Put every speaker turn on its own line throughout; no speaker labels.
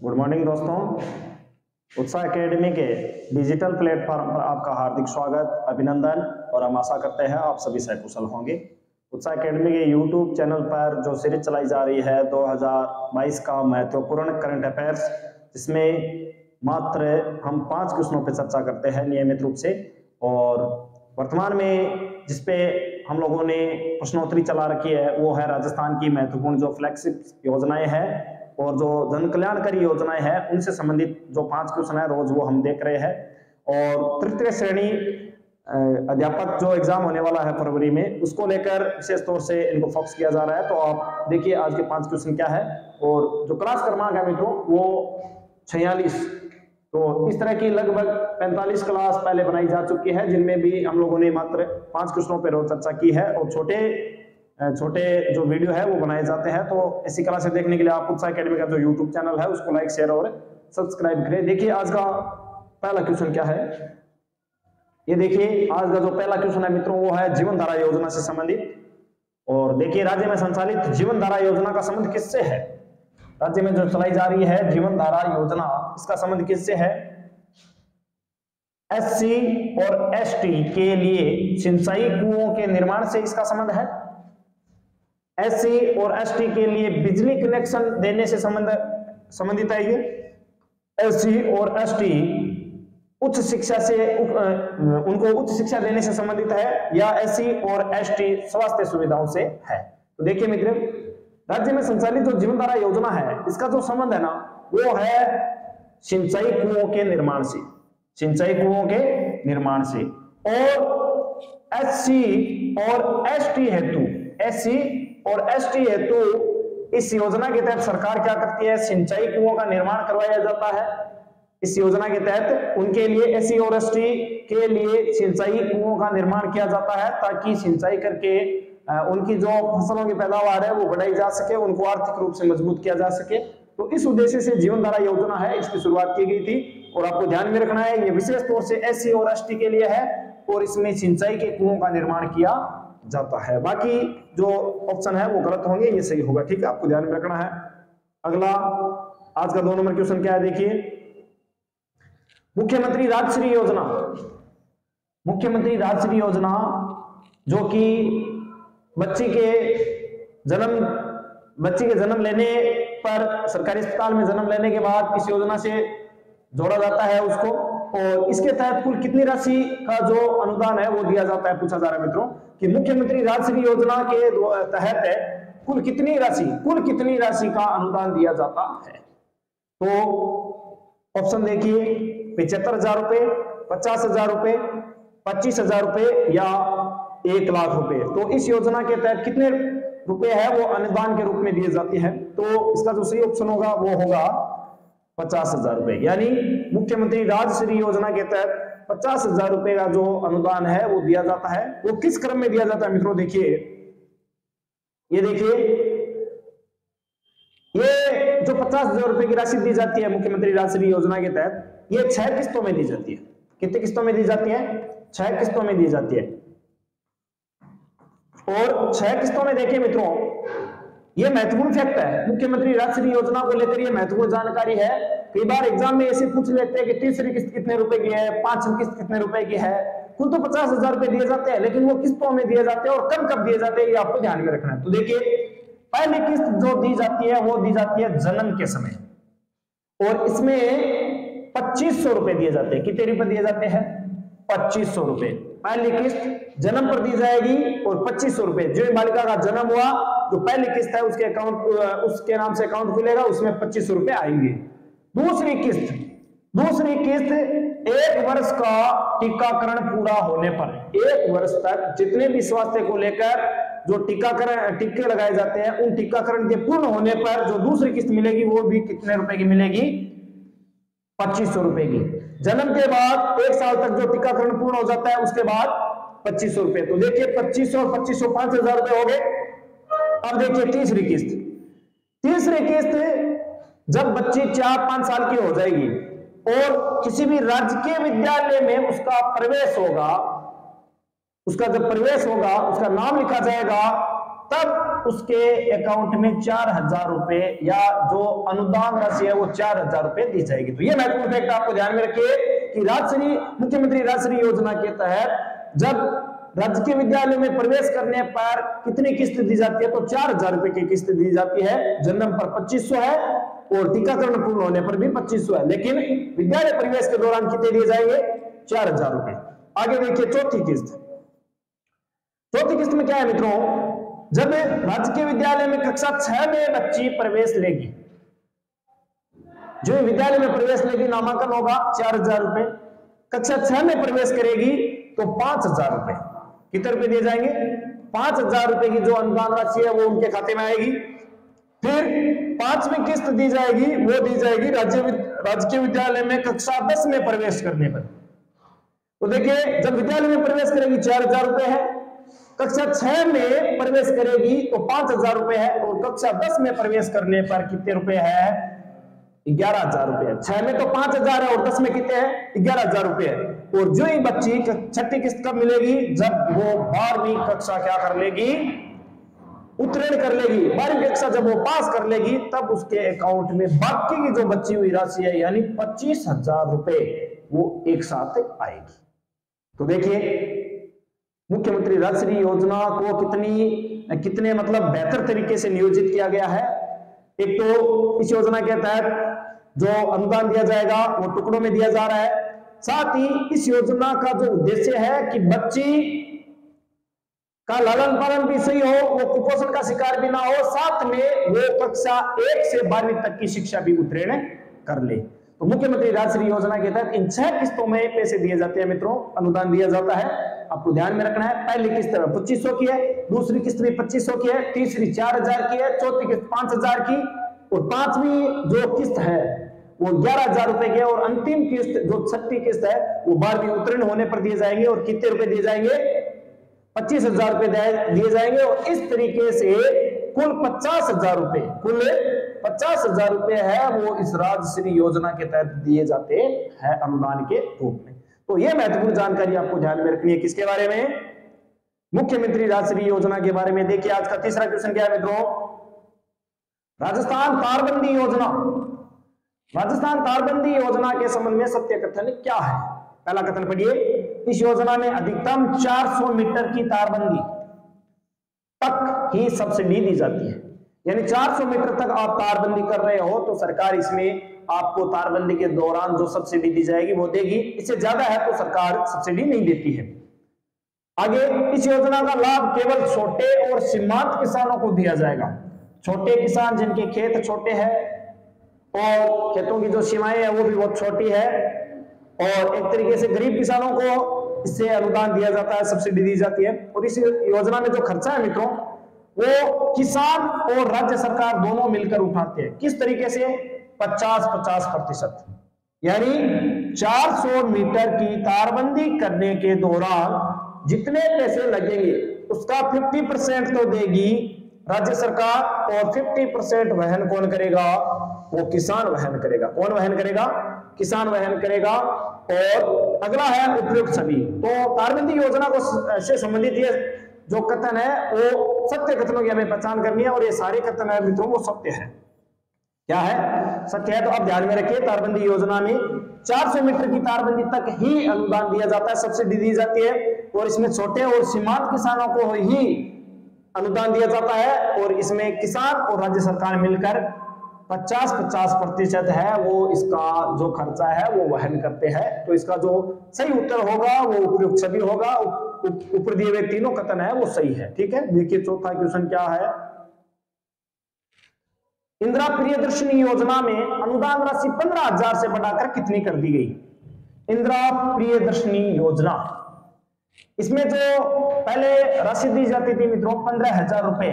Good morning दोस्तों। उत्साह academy के डिजिटल प्लेटफॉर्म पर आपका हार्दिक स्वागत, अभिनंदन और हम आशा करते हैं आप सभी सकुशल होंगे। उत्साह एकेडमी के यूट्यूब चैनल पर जो सीरीज चलाई जा रही है 2022 का महत्वपूर्ण करंट अफेयर्स, जिसमें मात्र हम 5 क्वेश्चनों पर चर्चा करते हैं नियमित रूप से। और वर्तमान में जिसपे हम लोगों ने प्रश्नोत्तरी चला रखी है वो है राजस्थान की महत्वपूर्ण जो फ्लैगशिप योजनाएं हैं और जो जन कल्याणकारी योजनाएं हैं उनसे संबंधित जो 5 क्वेश्चन है रोज वो हम देख रहे हैं। और तृतीय श्रेणी अध्यापक जो एग्जाम होने वाला है फरवरी में, उसको लेकर विशेष तौर से इनको फोकस किया जा रहा है। तो आप देखिए आज के 5 क्वेश्चन क्या है। और जो क्लास क्रमांक है मित्रों वो 46। तो इस तरह की लगभग 45 क्लास पहले बनाई जा चुकी है, जिनमें भी हम लोगों ने मात्र 5 क्वेश्चनों पर रोज चर्चा की है और छोटे जो वीडियो है वो बनाए जाते हैं। तो ऐसी क्लासें देखने के लिए आप उत्साह एकेडमी का जो यूट्यूब चैनल है उसको लाइक, शेयर और सब्सक्राइब करें। देखिए आज का पहला क्वेश्चन क्या है। ये देखिए आज का जो पहला क्वेश्चन है मित्रों वो है जीवन धारा योजना से संबंधित। और देखिए राज्य में संचालित जीवन धारा योजना का संबंध किससे है। राज्य में जो चलाई जा रही है जीवन धारा योजना, इसका संबंध किससे है। एससी और एसटी के लिए सिंचाई कुओं के निर्माण से इसका संबंध है। एससी और एसटी के लिए बिजली कनेक्शन देने से संबंधित है ये। एससी और एसटी उच्च शिक्षा से उनको उच्च शिक्षा देने से संबंधित है, या एससी और एसटी स्वास्थ्य सुविधाओं से है। तो देखिए मित्र, राज्य में संचालित जो जीवन धारा योजना है इसका जो संबंध है ना वो है सिंचाई कुओं के निर्माण से, सिंचाई कुओं के निर्माण से। और एससी और एसटी हेतु, एससी और एसटी हेतु इस योजना के तहत सरकार क्या करती है, सिंचाई कुओं का निर्माण करवाया जाता है। इस योजना के तहत उनके लिए, एससी और एसटी के लिए सिंचाई कुओं का निर्माण किया जाता है ताकि सिंचाई करके उनकी जो फसलों की पैदावार है वो बढ़ाई जा सके, उनको आर्थिक रूप से मजबूत किया जा सके। तो इस उद्देश्य से जीवन धारा योजना है, इसकी शुरुआत की गई थी। और आपको ध्यान में रखना है ये विशेष तौर से एससी और एसटी के लिए है और इसमें सिंचाई के कुओं का निर्माण किया जाता है। बाकी जो ऑप्शन है वो गलत होंगे, ये सही होगा। ठीक है, आपको ध्यान में रखना है। अगला आज का 2 नंबर क्वेश्चन क्या है देखिए। मुख्यमंत्री राजश्री योजना, मुख्यमंत्री राजश्री योजना जो कि बच्ची के जन्म लेने पर सरकारी अस्पताल में जन्म लेने के बाद इस योजना से जोड़ा जाता है उसको। और इसके तहत कुल कितनी राशि का जो अनुदान है वो दिया जाता है। पूछा जा रहा है मित्रों कि मुख्यमंत्री राजश्री योजना के तहत कुल कितनी राशि का अनुदान दिया जाता है। तो ऑप्शन देखिए 75,000 रुपए, 50,000 रुपए, 25,000 रुपए या 1 लाख रुपए। तो इस योजना के तहत कितने रुपए है वो अनुदान के रूप में दिए जाते हैं। तो इसका जो सही ऑप्शन होगा वो होगा 50,000 रुपए। यानी मुख्यमंत्री राजश्री योजना के तहत 50,000 रुपए का जो अनुदान है वो दिया जाता है। वो किस क्रम में दिया जाता है मित्रों, देखिए ये देखिए, ये जो 50,000 रुपए की राशि दी जाती है मुख्यमंत्री राजश्री योजना के तहत, ये 6 किस्तों में दी जाती है। कितनी किस्तों में दी जाती है? 6 किस्तों में दी जाती है। और 6 किस्तों में देखिए मित्रों, ये महत्वपूर्ण फैक्ट है मुख्यमंत्री राजश्री योजना को लेकर, ये महत्वपूर्ण जानकारी है। कई बार एग्जाम में ऐसे पूछ लेते हैं कि तीसरी किस्त कितने रुपए की है, 5वीं किस्त कितने रुपए की है। कुल तो 50,000 रुपए दिए जाते हैं, लेकिन वो किस्तों में दिए जाते हैं और कब कब दिए जाते हैं ये आपको ध्यान में रखना है। तो देखिए पहली किस्त जो दी जाती है वो दी जाती है जन्म के समय, और इसमें 2500 रुपए दिए जाते हैं। कितने रुपए दिए जाते हैं? 2500 रुपए। पहली किस्त जन्म पर दी जाएगी और 2500 रुपए। जो बालिका का जन्म हुआ, जो पहली किस्त है उसके अकाउंट, उसके नाम से अकाउंट खुलेगा, उसमें 2500 रुपए आएंगे। दूसरी किस्त 1 वर्ष का टीकाकरण पूरा होने पर, 1 वर्ष तक जितने भी स्वास्थ्य को लेकर जो टीके लगाए जाते हैं, उन टीकाकरण के पूर्ण होने पर जो दूसरी किस्त मिलेगी वो भी कितने रुपए की मिलेगी? 2500 रुपए की। जन्म के बाद 1 साल तक जो टीकाकरण पूर्ण हो जाता है उसके बाद 2500 रुपए। तो देखिए 2500 और 2500 5,000 रुपए हो गए। अब देखिए तीसरी किस्त जब बच्ची 4-5 साल की हो जाएगी और किसी भी राजकीय विद्यालय में उसका प्रवेश होगा, उसका जब प्रवेश होगा उसका नाम लिखा जाएगा तब उसके अकाउंट में 4,000 रुपए या जो अनुदान राशि है वो 4,000 रुपए दी जाएगी। तो ये महत्वपूर्ण फैक्ट आपको ध्यान में रखिए कि राजश्री, मुख्यमंत्री राजश्री योजना के तहत जब राजकीय विद्यालय में प्रवेश करने पर कितनी किस्त दी जाती है, तो 4,000 रुपए की किस्त दी जाती है। जन्म पर 2500 है और टीकाकरण पूर्ण होने पर भी 2500 है, लेकिन विद्यालय प्रवेश के दौरान कितने दिए जाएंगे, 4,000 रुपए। आगे देखिए चौथी किस्त। चौथी किस्त में क्या है मित्रों, जब राजकीय विद्यालय में कक्षा 6 में बच्ची प्रवेश लेगी, जो विद्यालय में प्रवेश लेगी नामांकन होगा 4,000 रुपए, कक्षा 6 में प्रवेश करेगी तो 5,000 रुपए। कितने रुपए दिए जाएंगे, 5,000 रुपए की जो अनुदान राशि है वो उनके खाते में आएगी। फिर 5वीं किस्त दी जाएगी, वो दी जाएगी राजकीय विद्यालय में कक्षा 10 में प्रवेश करने पर। तो देखिए जब विद्यालय में प्रवेश करेगी 4,000 रुपए है, कक्षा 6 में प्रवेश करेगी तो 5,000 रुपए है, और कक्षा 10 में प्रवेश करने पर कितने रुपए है, 11,000 रुपए है। 6 में तो 5,000 है और 10 में कितने हैं, 11,000 रुपए है। और जो ही बच्ची छठी किस्त कब मिलेगी, जब वो 12वीं कक्षा क्या कर लेगी, उत्तीर्ण कर लेगी। 12वीं कक्षा जब वो पास कर लेगी तब उसके अकाउंट में बाकी की जो बची हुई राशि है यानी 25,000 रुपए वो एक साथ आएगी। तो देखिए मुख्यमंत्री राजश्री योजना को कितने मतलब बेहतर तरीके से नियोजित किया गया है। एक तो इस योजना के तहत जो अनुदान दिया जाएगा वो टुकड़ों में दिया जा रहा है। साथ ही इस योजना का जो उद्देश्य है कि बच्ची का लालन पालन भी सही हो, वो कुपोषण का शिकार भी ना हो, साथ में वो कक्षा 1 से 12वीं तक की शिक्षा भी उत्तीर्ण कर ले। तो मुख्यमंत्री राजश्री योजना के तहत इन 6 किस्तों में पैसे दिए जाते हैं मित्रों, अनुदान दिया जाता है। आपको ध्यान में रखना है, पहली किस्त 2500 की है, दूसरी किस्त भी 2500 की है, तीसरी 4,000 की है, चौथी किस्त 5,000 की, और 5वीं जो किस्त है वो 11,000 रुपए की है, और अंतिम किस्त जो छठी किस्त है वो 12वीं उत्तीर्ण होने पर दिए जाएंगे। और कितने रुपए दिए जाएंगे, 25,000 रुपए दिए जाएंगे। और इस तरीके से कुल 50,000 रुपए, कुल 50,000 रुपए है वो इस राजश्री योजना के तहत दिए जाते हैं अनुदान के रूप में। तो यह महत्वपूर्ण जानकारी आपको ध्यान में रखनी है। किसके बारे में, मुख्यमंत्री राजश्री योजना के बारे में। देखिए आज का तीसरा क्वेश्चन क्या है मित्रों, राजस्थान तारबंदी योजना। राजस्थान तारबंदी योजना के संबंध में सत्य कथन क्या है। पहला कथन पढ़िए, इस योजना में अधिकतम 400 मीटर की तारबंदी तक ही सब्सिडी दी जाती है। यानी 400 मीटर तक आप तारबंदी कर रहे हो तो सरकार इसमें आपको तारबंदी के दौरान जो सब्सिडी दी जाएगी वो देगी, इससे ज्यादा है तो सरकार सब्सिडी नहीं देती है। आगे, इस योजना का लाभ केवल छोटे और सीमांत किसानों को दिया जाएगा। छोटे किसान जिनके खेत छोटे हैं और खेतों की जो सीमाएं है वो भी बहुत छोटी है, और एक तरीके से गरीब किसानों को इससे अनुदान दिया जाता है, सब्सिडी दी जाती है। और इस योजना में जो खर्चा है मित्रों वो किसान और राज्य सरकार दोनों मिलकर उठाते हैं। किस तरीके से, 50-50%। यानी 400 मीटर की तारबंदी करने के दौरान जितने पैसे लगेंगे उसका 50% तो देगी राज्य सरकार, और 50% वहन कौन करेगा, वो किसान वहन करेगा। कौन वहन करेगा, किसान वहन करेगा। और अगला है उपयुक्त छवि। तो तारबंदी योजना को से संबंधित ये जो कथन है वो सत्य कथनों की हमें पहचान करनी है, और ये सारे कथन है मित्रों वो सत्य है। क्या है, सत्य है। तो आप ध्यान में रखिए, तारबंदी योजना में 400 मीटर की तारबंदी तक ही अनुदान दिया जाता है, सब्सिडी दी जाती है, और इसमें छोटे और सीमांत किसानों को ही अनुदान दिया जाता है, और इसमें किसान और राज्य सरकार मिलकर 50-50% है वो इसका जो खर्चा है वो वहन करते हैं। तो इसका जो सही उत्तर होगा वो उपयुक्त छवि होगा। ऊपर दिए हुए तीनों कथन है वो सही है। ठीक है, देखिए चौथा क्वेश्चन क्या है, इंदिरा प्रियदर्शनी योजना में अनुदान राशि 15,000 से बढ़ाकर कितनी कर दी गई। इंदिरा प्रियदर्शनी योजना, इसमें जो पहले राशि दी जाती थी मित्रों 15,000 रुपए,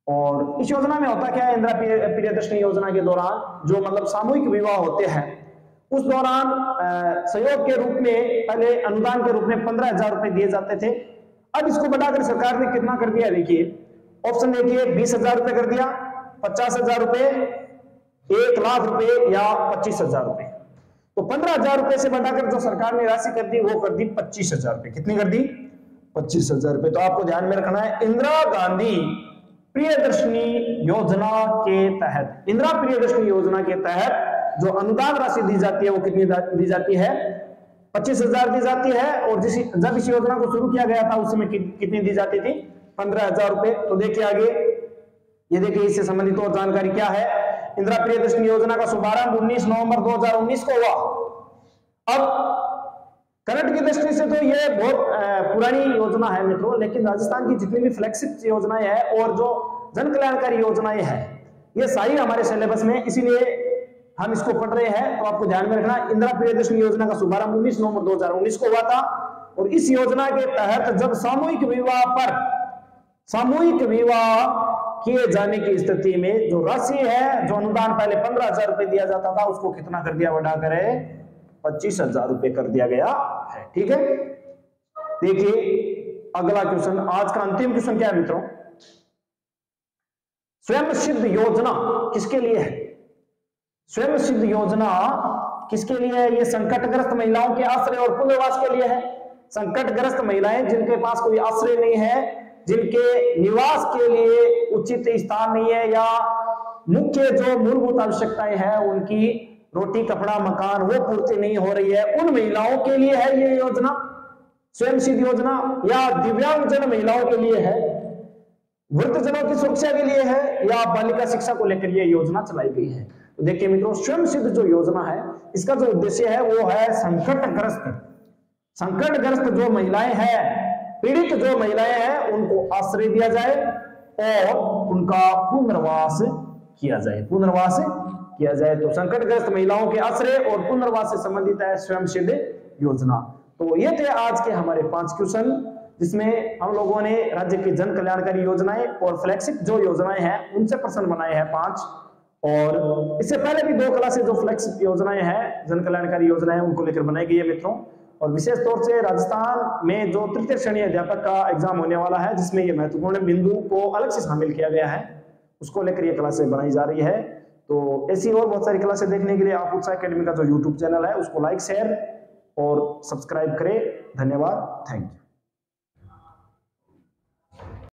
और इस योजना में होता क्या है, इंदिरा प्रियदर्शनी योजना के दौरान जो मतलब सामूहिक विवाह होते हैं उस दौरान सहयोग के रूप में पहले अनुदान के रूप में 15,000 रुपए दिए जाते थे। अब इसको बढ़ाकर सरकार ने कितना कर दिया, देखिए ऑप्शन देखिए, 20,000 रुपए कर दिया, 50,000 रुपए, 1,00,000 रुपए या 25,000 रुपए। तो 15,000 रुपए से बढ़ाकर जो सरकार ने राशि कर दी वो कर दी 25,000 रुपए। कितनी कर दी, 25,000 रुपए। तो आपको ध्यान में रखना है, इंदिरा गांधी प्रियदर्शनी योजना के तहत, इंदिरा प्रियदर्शनी योजना के तहत जो अनुदान राशि दी जाती है वो कितनी दी जाती है? 25,000 दी जाती है। और जब इस योजना को शुरू किया गया था उस समय कितनी दी जाती थी? 15,000 रुपए। तो देखिए आगे, ये देखिए इससे संबंधित और जानकारी क्या है। इंदिरा प्रियदर्शनी योजना का शुभारंभ 19 नवंबर 2019 को हुआ। अब करंट की दृष्टि से तो ये बहुत पुरानी योजना है मित्रों, लेकिन राजस्थान की जितनी भी फ्लैगशिप योजनाएं हैं और जो जन कल्याणकारी योजनाएं हैं ये सारी हमारे सिलेबस में, इसीलिए हम इसको पढ़ रहे हैं। तो आपको ध्यान में रखना, इंदिरा प्रियदर्शनी योजना का शुभारंभ 19 नवंबर 2019 को हुआ था। और इस योजना के तहत जब सामूहिक विवाह किए जाने की स्थिति में जो राशि है, जो अनुदान पहले 15,000 रुपए दिया जाता था, उसको कितना कर दिया? बढ़ाकर 25,000 रुपए कर दिया गया है। ठीक है, देखिए अगला क्वेश्चन, आज का अंतिम क्वेश्चन क्या है मित्रों? स्वयं सिद्ध योजना किसके लिए है? स्वयं सिद्ध योजना किसके लिए है? ये संकटग्रस्त महिलाओं के आश्रय और पुनर्वास के लिए है। संकटग्रस्त महिलाएं जिनके पास कोई आश्रय नहीं है, जिनके निवास के लिए उचित स्थान नहीं है, या मुख्य जो मूलभूत आवश्यकताएं हैं उनकी रोटी कपड़ा मकान वो पूर्ति नहीं हो रही है, उन महिलाओं के लिए है ये योजना स्वयं सिद्ध योजना। या दिव्यांगजन महिलाओं के लिए है, वृद्धजनों की सुरक्षा के लिए है, या बालिका शिक्षा को लेकर ये योजना चलाई गई है। तो देखिए मित्रों, स्वयं सिद्ध जो योजना है इसका जो उद्देश्य है वो है संकटग्रस्त जो महिलाएं हैं, पीड़ित जो महिलाएं हैं, उनको आश्रय दिया जाए और उनका पुनर्वास किया जाए। तो संकटग्रस्त महिलाओं के आश्रय और पुनर्वास से संबंधित है स्वयं सिद्ध योजना। तो ये थे आज के हमारे 5 क्वेश्चन, जिसमें हम लोगों ने राज्य की जन कल्याणकारी योजनाएं और फ्लैगशिप जो योजनाएं हैं उनसे प्रश्न बनाए हैं 5। और इससे पहले भी 2 क्लासेस जो फ्लैगशिप योजनाएं हैं, जन कल्याणकारी योजनाएं, उनको लेकर बनाई गई है मित्रों। और विशेष तौर से राजस्थान में जो तृतीय श्रेणी अध्यापक का एग्जाम होने वाला है, जिसमें ये महत्वपूर्ण बिंदु को अलग से शामिल किया गया है, उसको लेकर ये क्लासें बनाई जा रही है। तो ऐसी और बहुत सारी क्लासें देखने के लिए आप उत्साह एकेडमी का जो यूट्यूब चैनल है उसको लाइक शेयर और सब्सक्राइब करें। धन्यवाद, थैंक यू।